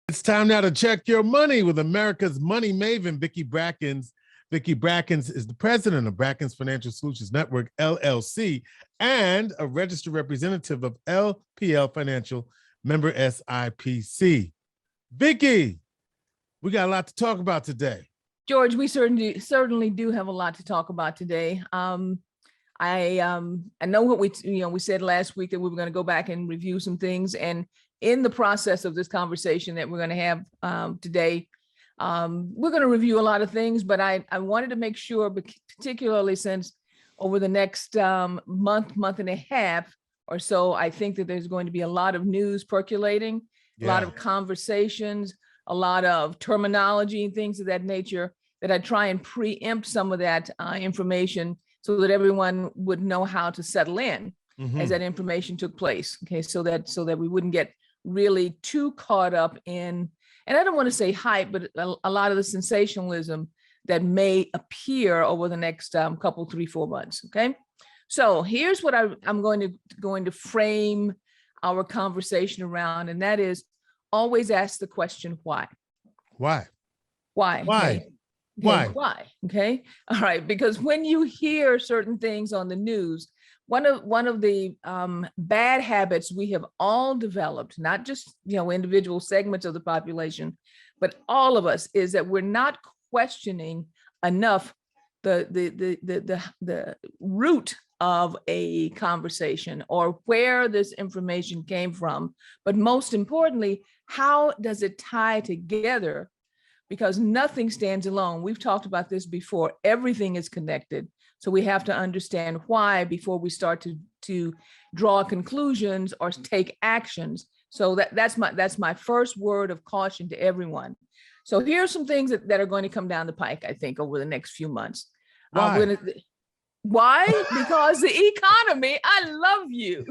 It's time now to check your money with America's money maven, Vicki Brackens. Vicki Brackens is the president of Brackens Financial Solutions Network, LLC, and a registered representative of LPL Financial, member SIPC. Vicki, we got a lot to talk about today. George, we certainly do have a lot to talk about today. I know what we said last week that we were going to go back and review some things, and in the process of this conversation that we're going to have today, we're going to review a lot of things, but I wanted to make sure, particularly since over the next month and a half or so, I think that there's going to be a lot of news percolating, a lot of conversations, a lot of terminology and things of that nature, that I try and preempt some of that information so that everyone would know how to settle in as that information took place. Okay, so that we wouldn't get really too caught up in, and I don't want to say hype, but a lot of the sensationalism that may appear over the next couple, 3-4 months. Okay, so here's what I'm going to frame our conversation around, and that is always ask the question, why? Why? Why? Why? Okay. Why? Why? Okay. All right. Because when you hear certain things on the news, one of the bad habits we have all developed, not just individual segments of the population, but all of us, is that we're not questioning enough the root of a conversation or where this information came from, but most importantly, how does it tie together? Because nothing stands alone. We've talked about this before. Everything is connected. So we have to understand why before we start to draw conclusions or take actions. So that's my first word of caution to everyone. So here are some things that are going to come down the pike, I think, over the next few months. Why? Why? Because the economy, I love you.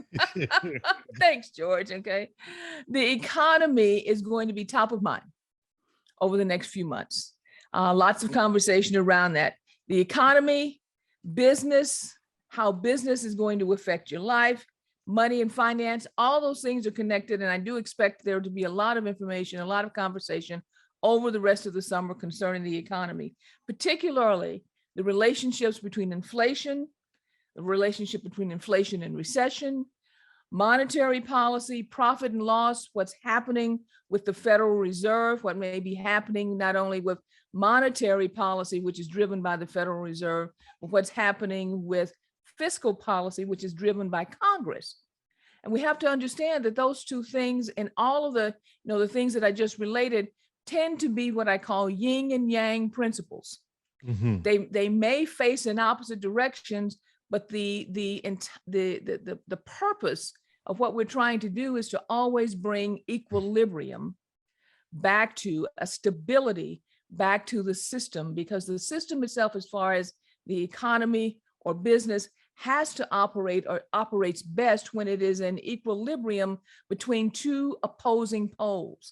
Thanks, George. Okay. The economy is going to be top of mind over the next few months. Lots of conversation around that. The economy, business, how business is going to affect your life, money and finance, all those things are connected. And I do expect there to be a lot of information, a lot of conversation over the rest of the summer concerning the economy, particularly the relationships between inflation, the relationship between inflation and recession, monetary policy, profit and loss, what's happening with the Federal Reserve, what may be happening not only with monetary policy, which is driven by the Federal Reserve, but what's happening with fiscal policy, which is driven by Congress. And we have to understand that those two things and all of the things that I just related tend to be what I call yin and yang principles. They may face in opposite directions, but the purpose of what we're trying to do is to always bring equilibrium back to a stability, back to the system, because the system itself, as far as the economy or business, has to operate or operates best when it is in equilibrium between two opposing poles.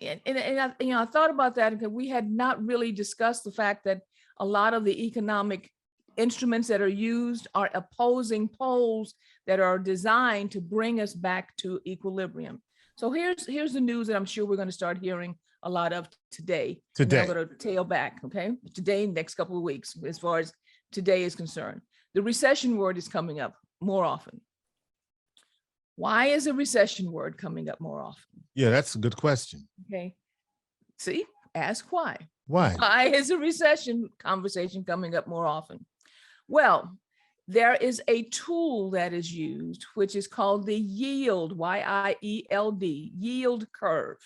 And I thought about that because we had not really discussed the fact that a lot of the economic instruments that are used are opposing poles that are designed to bring us back to equilibrium. So here's the news that I'm sure we're going to start hearing a lot of today. And I'm going to tail back, okay? Today, next couple of weeks, as far as today is concerned. The recession word is coming up more often. Why is a recession word coming up more often? Yeah, that's a good question. Okay. See, ask why. Why? Why is a recession conversation coming up more often? Well, there is a tool that is used, which is called the yield, Y-I-E-L-D, yield curve.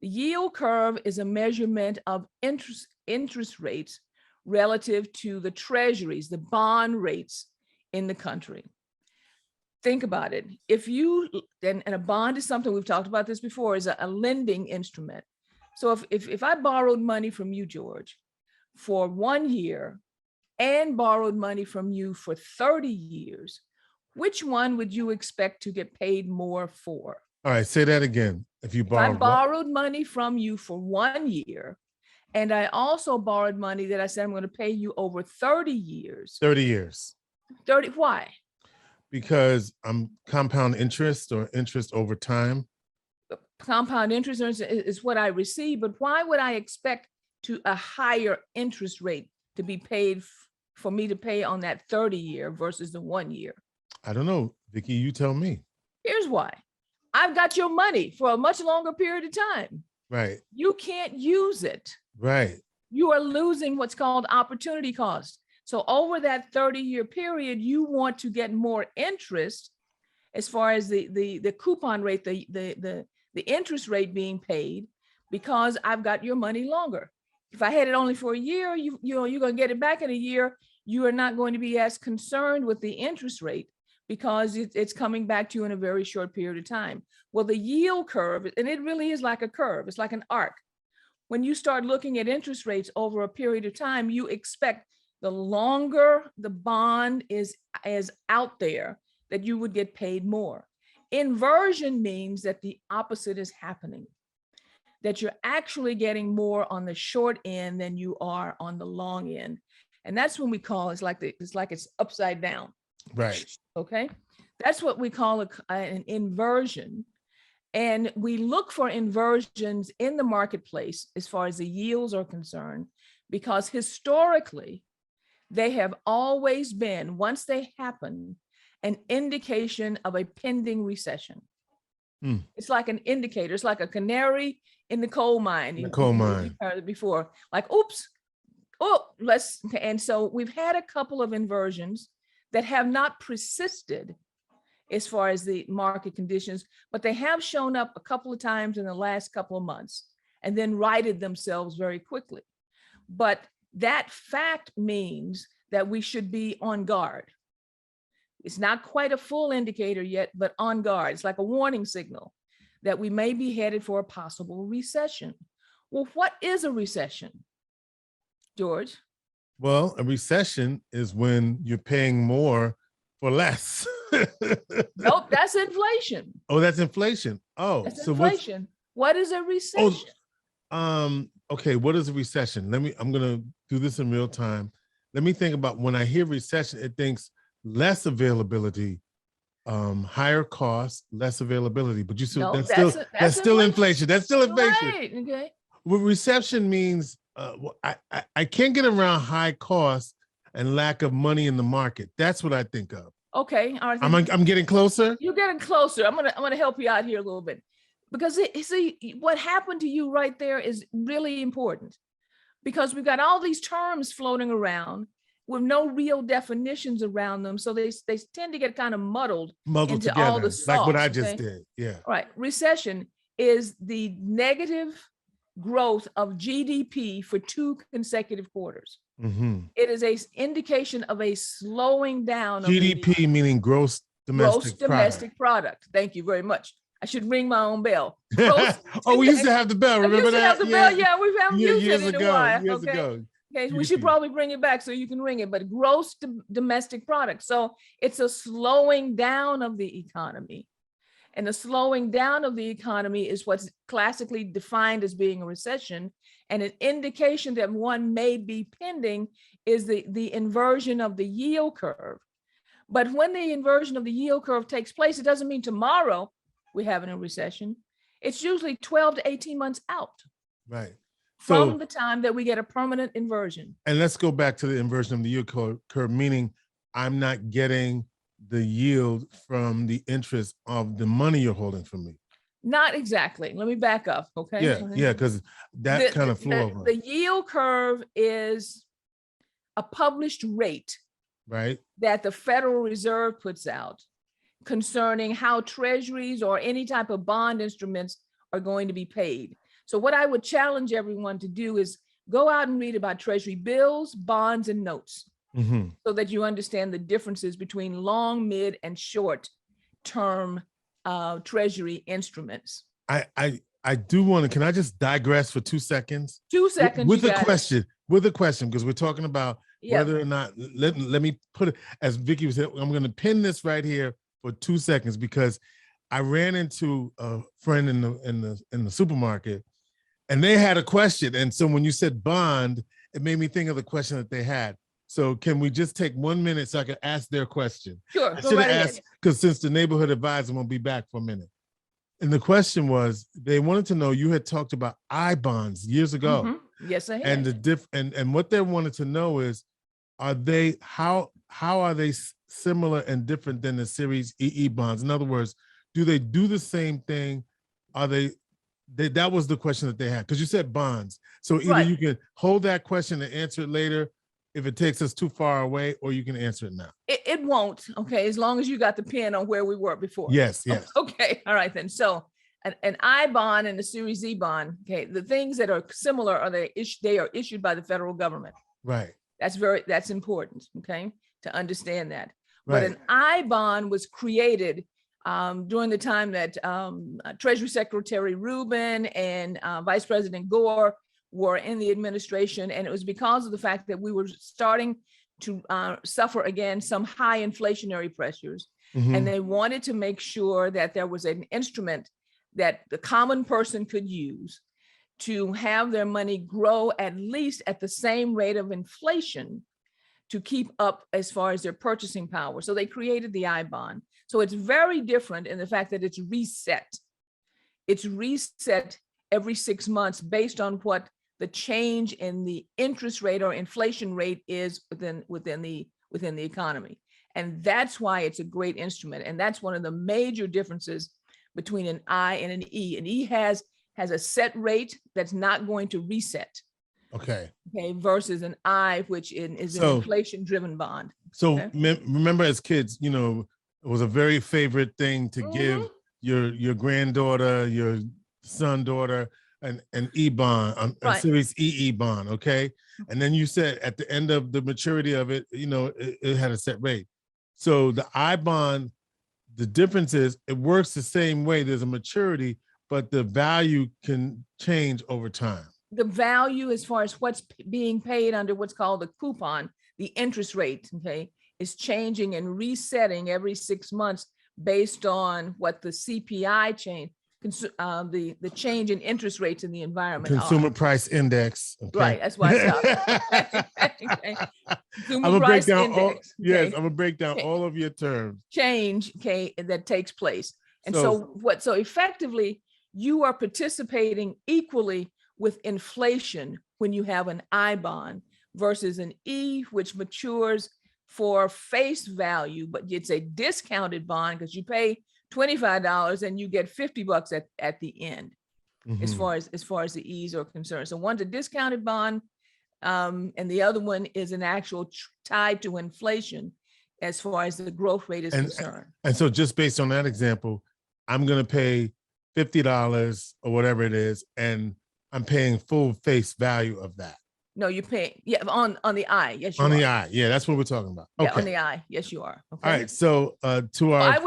The yield curve is a measurement of interest rates relative to the treasuries, the bond rates in the country. Think about it. If you, and a bond is something, we've talked about this before, is a lending instrument. So if I borrowed money from you, George, for 1 year and borrowed money from you for 30 years, which one would you expect to get paid more for? All right, say that again. If I borrowed money from you for 1 year, and I also borrowed money that I said I'm going to pay you over 30 years. 30 years. 30, why? Because I'm compound interest or interest over time. Compound interest is what I receive, but why would I expect a higher interest rate to be paid for me to pay on that 30 year versus the 1 year? I don't know, Vicki, you tell me. Here's why. I've got your money for a much longer period of time. Right. You can't use it. Right. You are losing what's called opportunity cost. So over that 30-year period, you want to get more interest as far as the coupon rate, the interest rate being paid, because I've got your money longer. If I had it only for a year, you're going to get it back in a year. You are not going to be as concerned with the interest rate because it's coming back to you in a very short period of time. Well, the yield curve, and it really is like a curve, it's like an arc. When you start looking at interest rates over a period of time, you expect the longer the bond is out there, that you would get paid more. Inversion means that the opposite is happening, that you're actually getting more on the short end than you are on the long end. And that's when we call, it's like it's upside down. Right. Okay. That's what we call an inversion. And we look for inversions in the marketplace as far as the yields are concerned, because historically, they have always been, once they happen, an indication of a pending recession. It's like an indicator. It's like a canary in the coal mine. The coal mine. You've heard it before, like, oops, oh, and so we've had a couple of inversions that have not persisted as far as the market conditions, but they have shown up a couple of times in the last couple of months and then righted themselves very quickly. But that fact means that we should be on guard. It's not quite a full indicator yet, but on guard. It's like a warning signal that we may be headed for a possible recession. Well, what is a recession, George? Well, a recession is when you're paying more for less. Nope, that's inflation. Oh, that's inflation. Oh, that's so inflation. What is a recession? Okay, what is a recession? I'm gonna do this in real time. Let me think about, when I hear recession, it thinks less availability, higher cost, less availability. But you see, No, that's still inflation. That's still inflation. Right. Okay. Well, recession means I can't get around high cost and lack of money in the market. That's what I think of. Okay. All right. I'm getting closer. You're getting closer. I'm gonna help you out here a little bit, because see, what happened to you right there is really important, because we've got all these terms floating around with no real definitions around them. So they tend to get kind of muddled into together, all the sauce, like what I just did. Yeah. All right. Recession is the negative growth of GDP for 2 consecutive quarters. Mm-hmm. It is an indication of a slowing down of GDP, meaning gross domestic product. Thank you very much. I should ring my own bell. Oh, we used to have the bell. Remember that? Have the bell. Yeah, we haven't used it in a while. Years ago. Okay, we should probably bring it back so you can ring it. But gross domestic product. So it's a slowing down of the economy. And the slowing down of the economy is what's classically defined as being a recession. And an indication that one may be pending is the inversion of the yield curve. But when the inversion of the yield curve takes place, it doesn't mean tomorrow we're having a recession. It's usually 12 to 18 months out. Right. From the time that we get a permanent inversion. And let's go back to the inversion of the yield curve, meaning I'm not getting the yield from the interest of the money you're holding from me. Not exactly. Let me back up. Okay. Yeah, because that kind of flow. The yield curve is a published rate, right, that the Federal Reserve puts out concerning how treasuries or any type of bond instruments are going to be paid. So what I would challenge everyone to do is Go out and read about treasury bills, bonds, and notes Mhm. so that you understand the differences between long, mid, and short term treasury instruments. I do want to, can I just digress for 2 seconds? 2 seconds, With you a got question, because we're talking about it. Yeah. whether or not, let me put it, as Vicki was saying, I'm going to pin this right here for 2 seconds, because I ran into a friend in the supermarket, and they had a question. And so when you said bond, it made me think of the question that they had. So can we just take 1 minute so I can ask their question? Sure, I go should have right ahead. asked, because since the neighborhood advisor won't be back for a minute. And the question was, they wanted to know, you had talked about I bonds years ago. Mhm. Yes, I And had. and what they wanted to know is, are they, how are they similar and different than the Series EE bonds? In other words, do they do the same thing? Are they that was the question that they had, because you said bonds. So either Right. you can hold that question and answer it later if it takes us too far away, or you can answer it now. It won't, okay, as long as you got the pin on where we were before. Yes, yes. Okay, all right then. So an I bond and a Series Z bond, okay, the things that are similar are they are issued by the federal government. Right, That's important, okay, to understand that. right. But an I bond was created during the time that Treasury Secretary Rubin and Vice President Gore were in the administration. And it was because of the fact that we were starting to suffer again some high inflationary pressures. Mhm. And they wanted to make sure that there was an instrument that the common person could use to have their money grow at least at the same rate of inflation to keep up as far as their purchasing power. So they created the I bond. So it's very different in the fact that it's reset. It's reset every 6 months based on what the change in the interest rate or inflation rate is within the economy. And that's why it's a great instrument. And that's one of the major differences between an I and an E. An E has a set rate that's not going to reset. Okay. Okay, versus an I, which is an inflation-driven bond. So Okay? remember, as kids, you know, it was a very favorite thing to give your granddaughter, your son, daughter, an E bond, a Right. Series EE bond. Okay, and then you said at the end of the maturity of it, you know, it had a set rate. So the I bond, the difference is it works the same way. There's a maturity, but the value can change over time. The value as far as what's being paid under what's called the coupon, the interest rate, okay, is changing and resetting every 6 months based on what the CPI change, the change in interest rates in the environment Consumer are. Price Index. Okay. Right, that's why I stopped. Okay. Consumer I'm gonna break Price down Index. all, yes, Okay. I'm gonna break down all of your terms. Change, okay, that takes place. And So so effectively you are participating equally with inflation when you have an I bond versus an E, which matures for face value, but it's a discounted bond because you pay $25 and you get $50 at the end, as far as the E's are concerned. So one's a discounted bond, and the other one is an actual tied to inflation as far as the growth rate is concerned. And so just based on that example, I'm gonna pay $50 or whatever it is, and I'm paying full face value of that. No, you're paying, yeah, on the I, yes, you On are. the I, yeah, that's what we're talking about. Yeah, Okay. on the I, yes, you are. Okay. All right. So to our I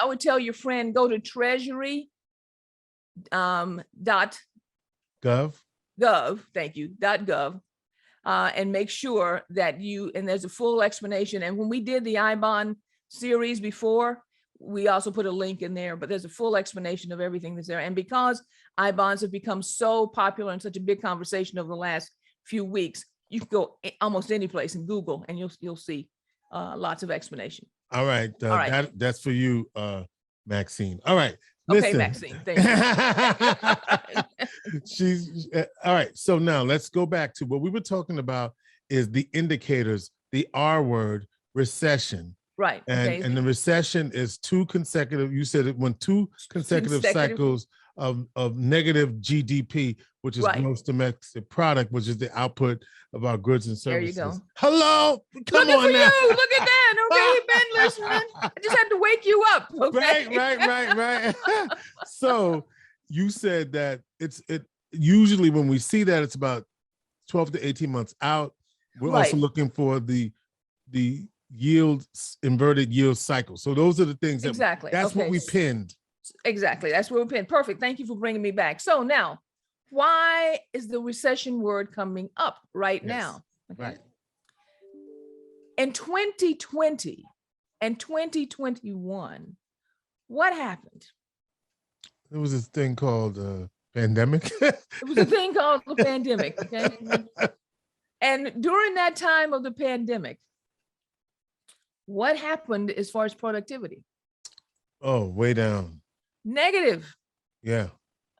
would tell your friend, go to treasury dot gov. thank you, .gov, and make sure that and there's a full explanation. And when we did the I bond series before, we also put a link in there, but there's a full explanation of everything that's there. And because I bonds have become so popular and such a big conversation over the last few weeks, you can go almost any place in Google and you'll see lots of explanation. All right. All right. That's for you, Maxine. All right. Okay, Listen. Maxine. Thank you. She's all right. So now let's go back to what we were talking about is the indicators, the R word, recession. Right. Okay. And the recession is two consecutive, you said it when two consecutive cycles of negative GDP, which is gross domestic product, which is the output of our goods and services. There you go. Hello. Come Looking on for now. you. Look at that. Okay, you've been listening. I just had to wake you up. Okay? Right. So you said that it usually when we see that it's about 12 to 18 months out. We're Right. also looking for the yield, inverted yield cycle. So those are the things that Exactly. that's what Okay. we pinned. Exactly. That's where we're pinned. Perfect. Thank you for bringing me back. So now, why is the recession word coming up right Yes. now? Okay. Right. In 2020 and 2021, what happened? There was this thing called pandemic. It was a thing called the pandemic. Okay. And during that time of the pandemic, what happened as far as productivity? Oh, way down. Negative. Yeah.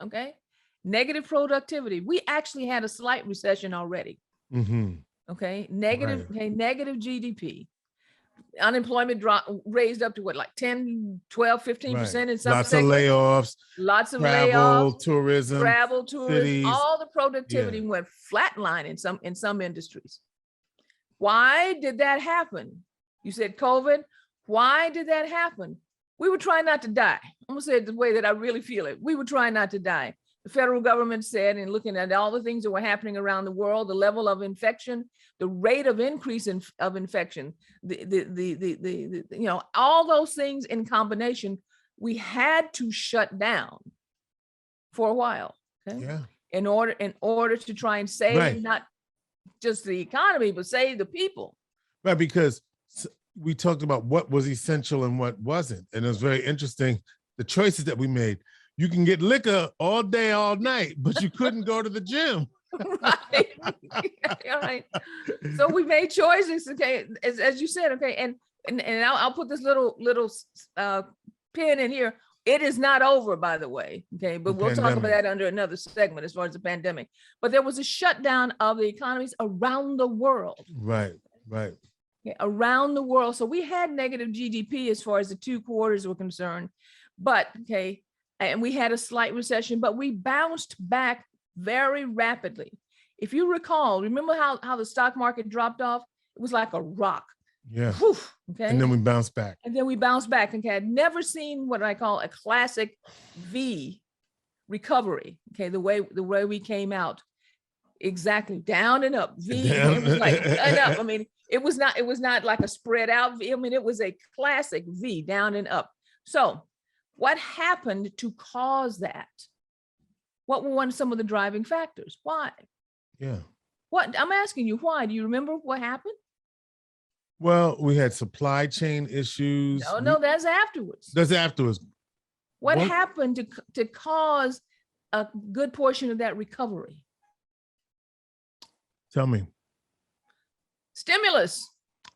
Okay. Negative productivity. We actually had a slight recession already. Mm-hmm. Okay. Negative, Right. okay, negative GDP. Unemployment raised up to what, like 10, 12, 15% Right. in some Lots of segments. layoffs, Lots of travel, layoffs, tourism, tourism, cities. all the productivity Yeah. went flatline in some industries. Why did that happen? You said COVID. Why did that happen? We were trying not to die. I'm gonna say it the way that I really feel it. We were trying not to die. The federal government said, and looking at all the things that were happening around the world, the level of infection, the rate of increase of infection, all those things in combination, we had to shut down for a while. Okay. Yeah. In order to try and save not just the economy, but save the people. Right, because we talked about what was essential and what wasn't. And it was very interesting, the choices that we made. You can get liquor all day, all night, but you couldn't go to the gym. Right. All right. So we made choices, okay, as you said, okay, and I'll put this little pin in here. It is not over, by the way, okay, but we'll talk about that under another segment as far as the pandemic. But there was a shutdown of the economies around the world. Right, right. Okay, around the world. So we had negative GDP as far as the 2 quarters were concerned, but okay, and we had a slight recession, but we bounced back very rapidly. If you recall, remember how the stock market dropped off? It was like a rock. Yeah. Whew, okay. And then we bounced back. Okay. I'd never seen what I call a classic V recovery. Okay. The way we came out. Exactly. Down and up. V. It was like and up. I mean, it was not like a spread out V. I mean, it was a classic V, down and up. So what happened to cause that? What were some of the driving factors? Why? Yeah. What I'm asking you, why? Do you remember what happened? Well, we had supply chain issues. No, that's afterwards. That's afterwards. What happened to cause a good portion of that recovery? Tell me. Stimulus.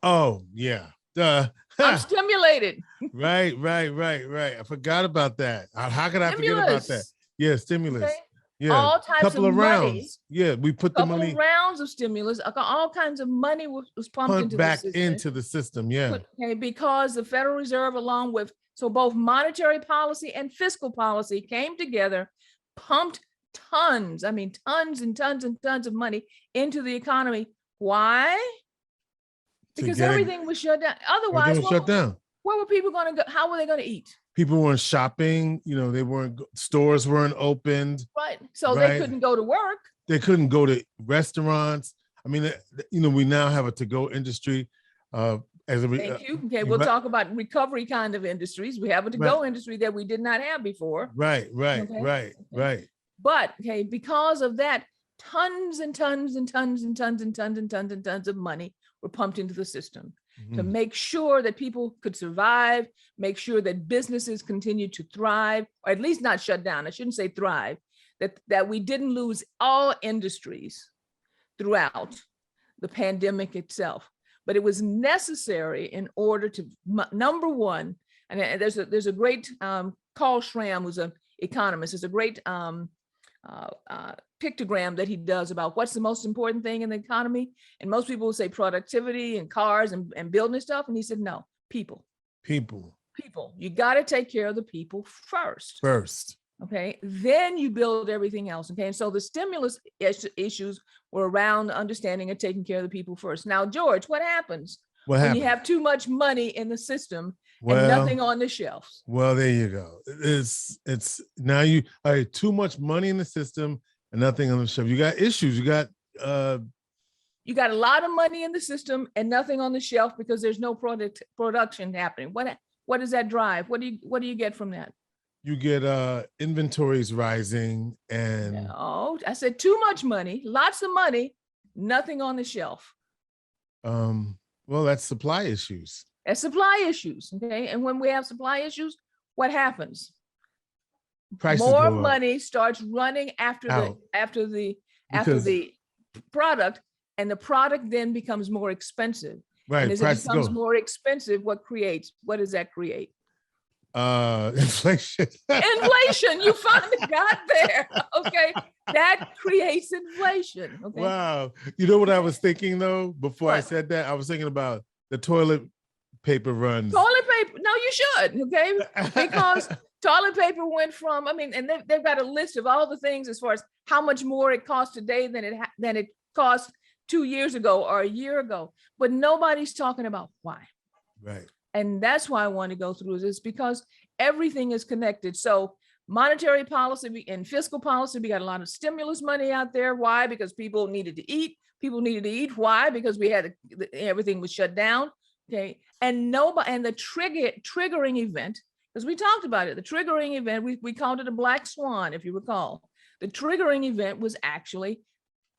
Oh, yeah. I'm stimulated. Right. I forgot about that. How could I forget about that? Yeah, stimulus. Okay. Yeah, all types couple of rounds. Money. Yeah, we put the money. Rounds of stimulus. all kinds of money was pumped into the system. Yeah. Okay, because the Federal Reserve, along with both monetary policy and fiscal policy, came together, pumped tons. I mean, tons and tons and tons of money into the economy. Why? Because everything was shut down. Otherwise, where were people going to go? How were they going to eat? People weren't shopping, stores weren't opened. Right. So they couldn't go to work. They couldn't go to restaurants. I mean, we now have a to-go industry. Thank you. Okay, we'll talk about recovery kind of industries. We have a to-go industry that we did not have before. Right. But because of that, tons and tons and tons and tons and tons and tons and tons of money were pumped into the system. To make sure that people could survive, make sure that businesses continued to thrive, or at least not shut down. I shouldn't say thrive, that we didn't lose all industries throughout the pandemic itself. But it was necessary in order to, number one, and there's a great, Carl Schramm, who's an economist, there's a great pictogram that he does about what's the most important thing in the economy. And most people will say productivity and cars and building stuff. And he said, no, people. You got to take care of the people first. Okay. Then you build everything else. Okay. And so the stimulus issues were around understanding and taking care of the people first. Now, George, what happens when you have too much money in the system and nothing on the shelves? Well, there you go. It's now you have too much money in the system and nothing on the shelf. You got issues. You got You got a lot of money in the system and nothing on the shelf because there's no production happening. What does that drive? What do you get from that? You get inventories rising and no, I said too much money, lots of money, nothing on the shelf. Well, that's supply issues. That's supply issues. Okay. And when we have supply issues, what happens? Prices more go money starts running after the product, and the product then becomes more expensive. Right. And as it becomes more expensive, what does that create? Inflation. Inflation. You finally got there. Okay. That creates inflation. Okay. Wow. You know what I was thinking though, before I said that? I was thinking about the toilet paper runs. Toilet paper. No, you should. Okay. Because toilet paper went from, and they've got a list of all the things as far as how much more it costs today than it cost 2 years ago or a year ago. But nobody's talking about why. Right. And that's why I want to go through this, because everything is connected. So monetary policy and fiscal policy, we got a lot of stimulus money out there. Why? Because people needed to eat. People needed to eat. Why? Because we had everything was shut down. Okay. And the triggering event, because we talked about it, the triggering event, we called it a black swan, if you recall. The triggering event was actually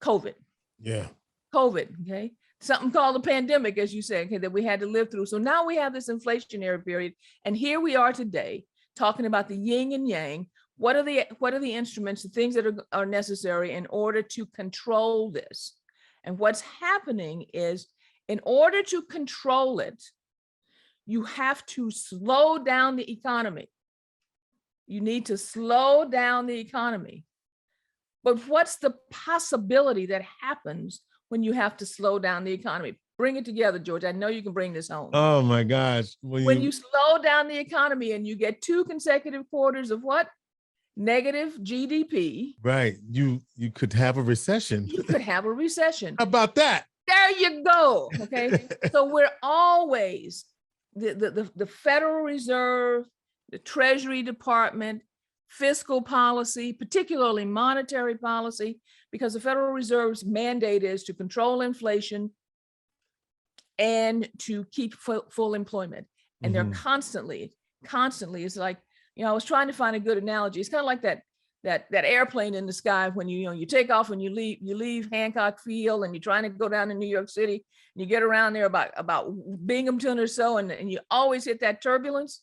COVID. Yeah. COVID. Okay. Something called a pandemic, as you said, okay, that we had to live through. So now we have this inflationary period. And here we are today talking about the yin and yang. What are the instruments, the things that are necessary in order to control this? And what's happening is, in order to control it, you have to slow down the economy. You need to slow down the economy. But what's the possibility that happens when you have to slow down the economy? Bring it together, George. I know you can bring this home. Oh my gosh. When you slow down the economy and you get 2 consecutive quarters of what? Negative GDP. Right. You could have a recession. You could have a recession. How about that? There you go. Okay. So we're always, the Federal Reserve, the Treasury Department, fiscal policy, particularly monetary policy, because the Federal Reserve's mandate is to control inflation and to keep full employment. And they're constantly, it's like, I was trying to find a good analogy. It's kind of like that airplane in the sky when you take off and you leave Hancock Field and you're trying to go down to New York City, and you get around there about Binghamton or so, and you always hit that turbulence.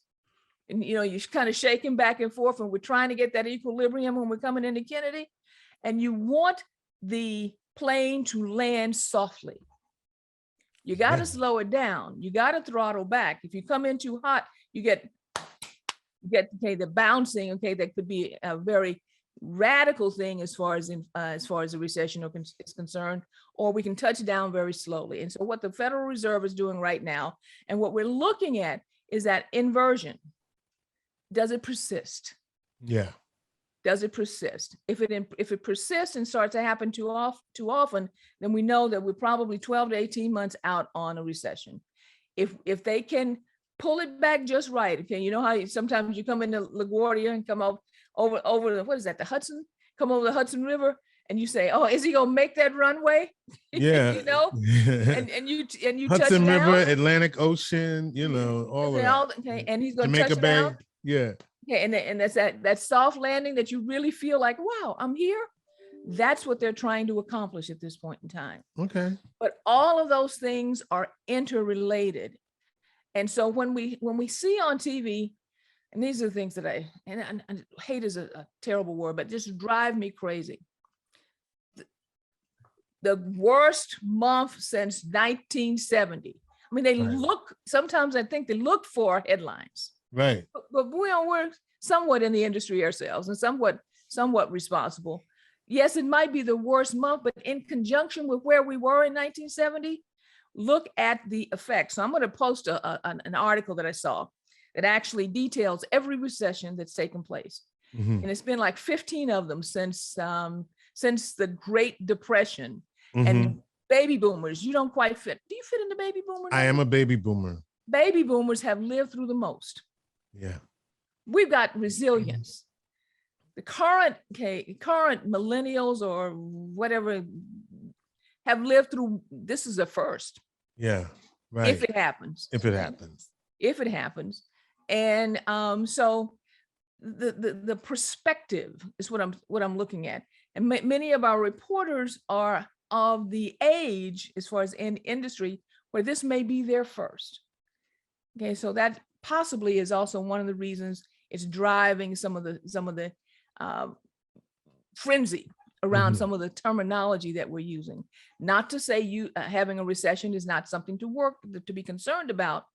And you're kind of shaking back and forth, and we're trying to get that equilibrium when we're coming into Kennedy. And you want the plane to land softly. You got to slow it down. You got to throttle back. If you come in too hot, you get the bouncing. Okay, that could be a very radical thing as far as a recession is concerned, or we can touch down very slowly. And so what the Federal Reserve is doing right now, and what we're looking at, is that inversion. Does it persist? Yeah. Does it persist? If it persists and starts to happen too often, then we know that we're probably 12 to 18 months out on a recession. If they can pull it back just right, okay, you know how sometimes you come into LaGuardia and come over the, what is that, the Hudson? Come over the Hudson River, and you say, "Oh, is he gonna make that runway?" Yeah. and you Hudson touch River, down. Atlantic Ocean, all of that. Okay, and he's gonna Jamaica touch Bay. down. Yeah. Okay, and that's that soft landing that you really feel like, wow, I'm here. That's what they're trying to accomplish at this point in time. Okay. But all of those things are interrelated. And so when we see on TV, and these are the things that I hate is a terrible word, but just drive me crazy. The worst month since 1970. I mean, they look, sometimes I think they look for headlines. Right. But we're somewhat in the industry ourselves and somewhat responsible. Yes, it might be the worst month, but in conjunction with where we were in 1970, look at the effects. So I'm going to post an article that I saw that actually details every recession that's taken place. And it's been like 15 of them since the Great Depression. And baby boomers, you don't quite fit. Do you fit in the baby boomer? I am a baby boomer. Baby boomers have lived through the most. Yeah. We've got resilience. The current millennials or whatever have lived through, this is a first. Yeah, right. If it happens. If it happens. If it happens. And so the perspective is what I'm looking at. And many of our reporters are of the age, as far as in industry, where this may be their first. Okay, so that possibly is also one of the reasons it's driving some of the frenzy around some of the terminology that we're using. Not to say having a recession is not something to be concerned about,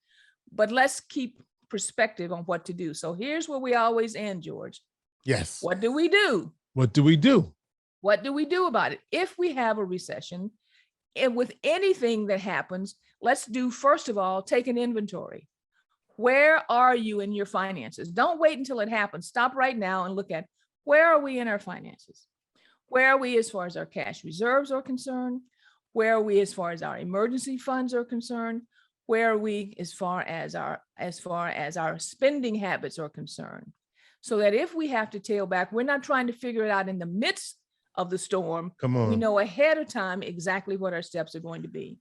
but let's keep perspective on what to do. So here's where we always end, George. Yes. What do we do? What do we do? What do we do about it? If we have a recession, and with anything that happens, let's do, first of all, take an inventory. Where are you in your finances? Don't wait until it happens. Stop right now and look at, where are we in our finances? Where are we as far as our cash reserves are concerned? Where are we as far as our emergency funds are concerned? Where are we as far as our spending habits are concerned? So that if we have to tail back, we're not trying to figure it out in the midst of the storm. Come on. We know ahead of time exactly what our steps are going to be.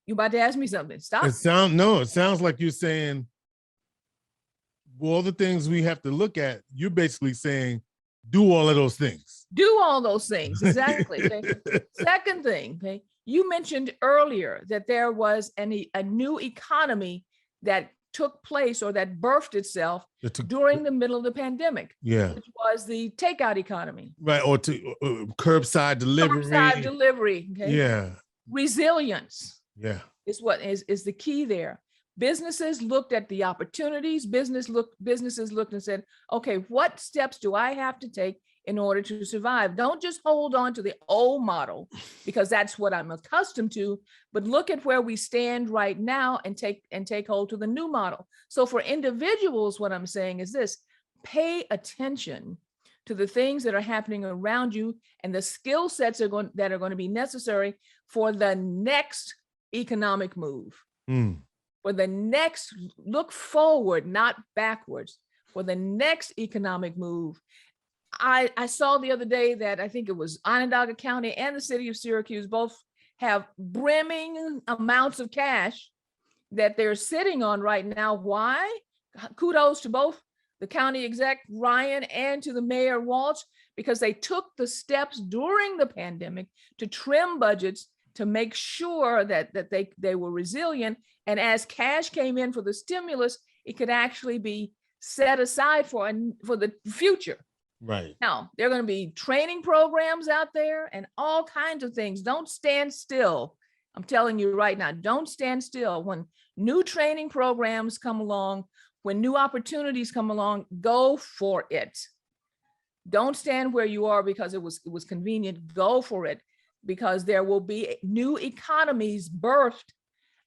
You about to ask me something? Stop. It sounds like you're saying all the things we have to look at. You're basically saying, do all of those things. Do all those things, exactly. Okay. Second thing, okay, you mentioned earlier that there was a new economy that took place or that birthed itself during the middle of the pandemic. Yeah. Which was the takeout economy. Right, or to curbside delivery. Curbside delivery. Okay. Yeah. Resilience. Yeah. Is what is the key there. Businesses looked at the opportunities. Businesses looked and said, okay, what steps do I have to take in order to survive? Don't just hold on to the old model because that's what I'm accustomed to, but look at where we stand right now and take hold to the new model. So for individuals, what I'm saying is this: pay attention to the things that are happening around you and the skill sets that are going to be necessary for the next economic move. For the next, look forward, not backwards, for the next economic move. I saw the other day that I think it was Onondaga County and the city of Syracuse both have brimming amounts of cash that they're sitting on right now. Why? Kudos to both the county exec Ryan and to the mayor Walsh, because they took the steps during the pandemic to trim budgets to make sure that they were resilient. And as cash came in for the stimulus, it could actually be set aside for the future. Right. Now, there are going to be training programs out there and all kinds of things. Don't stand still. I'm telling you right now, don't stand still. When new training programs come along, when new opportunities come along, go for it. Don't stand where you are because it was convenient. Go for it, because there will be new economies birthed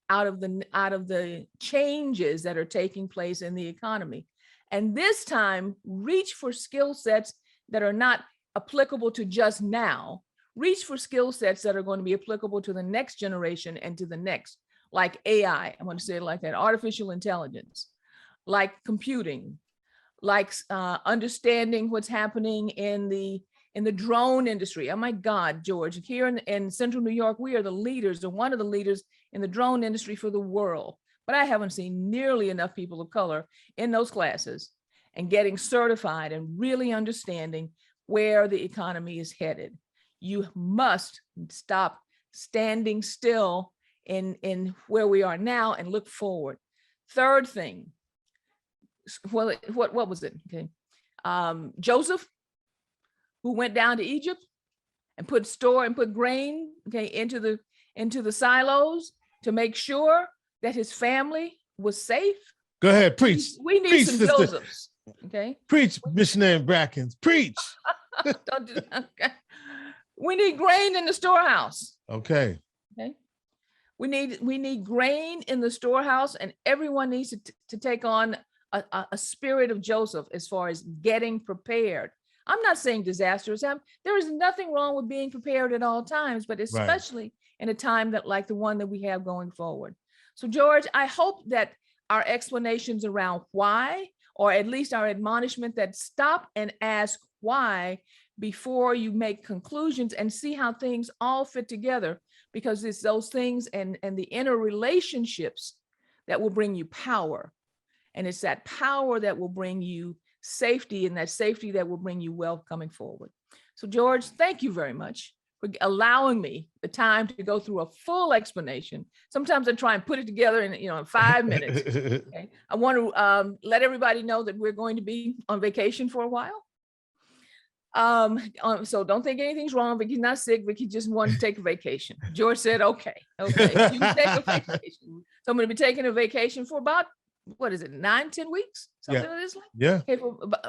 out of the changes that are taking place in the economy. And this time, reach for skill sets that are not applicable to just now. Reach for skill sets that are going to be applicable to the next generation and to the next, like AI, I want to say it like that, artificial intelligence, like computing, like understanding what's happening in the drone industry. Oh my God, George, here in Central New York, we are the leaders, or one of the leaders in the drone industry for the world. But I haven't seen nearly enough people of color in those classes and getting certified and really understanding where the economy is headed. You must stop standing still in where we are now and look forward. Third thing, well, what was it? Okay, Joseph, who went down to Egypt and put grain, okay, into the silos to make sure that his family was safe. Go ahead, preach. We need preach, some sister. Josephs. Okay. Preach, missionary Brackens. Preach. Don't do that. Okay. We need grain in the storehouse. Okay. Okay. We need grain in the storehouse, and everyone needs to take on a spirit of Joseph as far as getting prepared. I'm not saying disasters happen. There is nothing wrong with being prepared at all times, but especially in a time like the one that we have going forward. So, George, I hope that our explanations around why, or at least our admonishment that stop and ask why, before you make conclusions, and see how things all fit together, because it's those things and the interrelationships that will bring you power. And it's that power that will bring you safety, and that safety that will bring you wealth coming forward. So George, thank you very much for allowing me the time to go through a full explanation. Sometimes I try and put it together in 5 minutes. Okay. I want to let everybody know that we're going to be on vacation for a while. So don't think anything's wrong. Vicki's not sick. Vicki just wanted to take a vacation. George said, okay, you can take a vacation. So I'm going to be taking a vacation for about, 9-10 weeks, something like this. Yeah. Okay,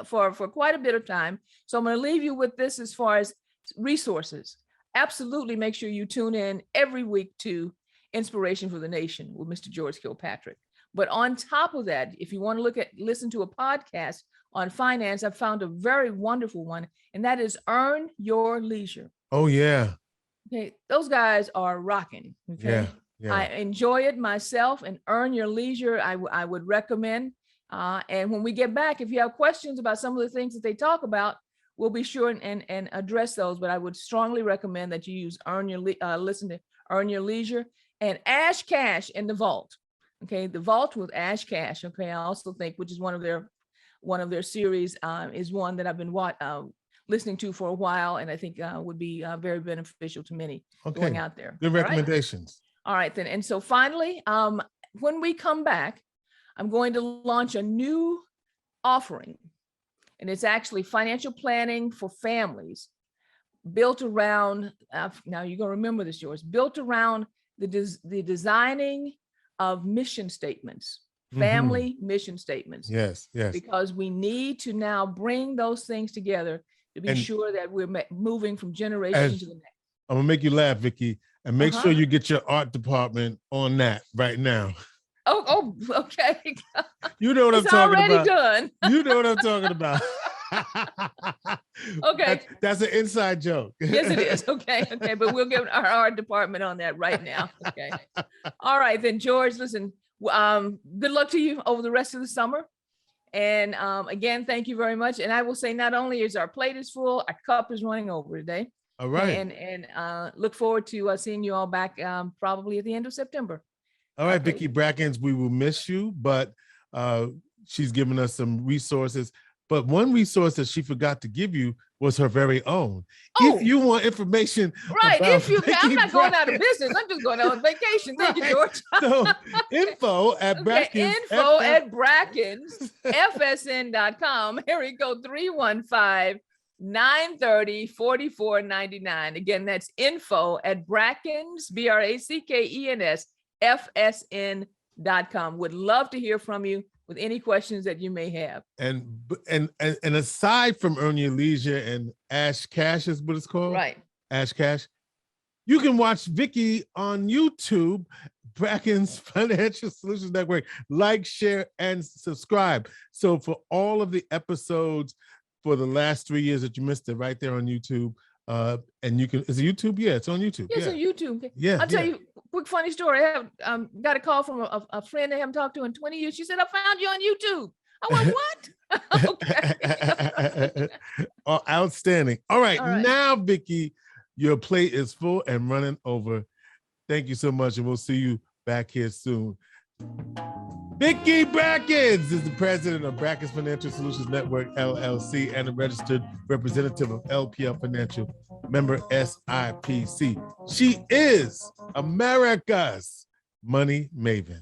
for quite a bit of time. So I'm going to leave you with this as far as resources. Absolutely make sure you tune in every week to Inspiration for the Nation with Mr. George Kilpatrick. But on top of that, if you want to listen to a podcast on finance, I've found a very wonderful one, and that is Earn Your Leisure. Oh, yeah. Okay, those guys are rocking. Okay. Yeah. I enjoy it myself, and Earn Your Leisure, I would recommend. And when we get back, if you have questions about some of the things that they talk about, we'll be sure and address those. But I would strongly recommend that you use listen to Earn Your Leisure and Ash Cash in the Vault. Okay, the Vault with Ash Cash. Okay, I also think, which is one of their series, is one that I've been listening to for a while, and I think would be very beneficial to many going out there. Good recommendations. All right then. And so finally, when we come back, I'm going to launch a new offering, and it's actually financial planning for families, built around, now you're going to remember this, George, built around the designing of mission statements, family mission statements. Yes. Because we need to now bring those things together to be sure that we're moving from generation to the next. I'm going to make you laugh, Vicki, and make sure you get your art department on that right now. Oh, okay. You know what I'm talking about. It's already done. You know what I'm talking about. Okay. That's an inside joke. Yes, it is. Okay. But we'll get our art department on that right now. Okay. All right, then, George, listen, good luck to you over the rest of the summer. And again, thank you very much. And I will say, not only is our plate is full, our cup is running over today. All right. And look forward to seeing you all back probably at the end of September. All right, Vicki Brackens, we will miss you, but she's given us some resources. But one resource that she forgot to give you was her very own. Oh, if you want information, right? Brackens, I'm not going out of business. I'm just going on vacation. Thank you, George. So info at Brackens. Info at Brackens, FSN.com. Here we go. 315-930-4499. Again, that's info at Brackens, Brackens, FSN.com. Would love to hear from you with any questions that you may have. And aside from Earn Your Leisure and Ash Cash is what it's called. Right. Ash Cash. You can watch Vicki on YouTube, Brackens Financial Solutions Network. Like, share, and subscribe. So for all of the episodes for the last 3 years that you missed, it right there on YouTube. And you can, is it YouTube? Yeah, it's on YouTube. Yes, on YouTube. Yeah. I'll tell you a quick funny story. I have got a call from a friend I haven't talked to in 20 years. She said, I found you on YouTube. I went, what? Okay. Oh, outstanding. All right. Now, Vicki, your plate is full and running over. Thank you so much. And we'll see you back here soon. Vicki Brackens is the president of Brackens Financial Solutions Network, LLC, and a registered representative of LPL Financial, member SIPC. She is America's money maven.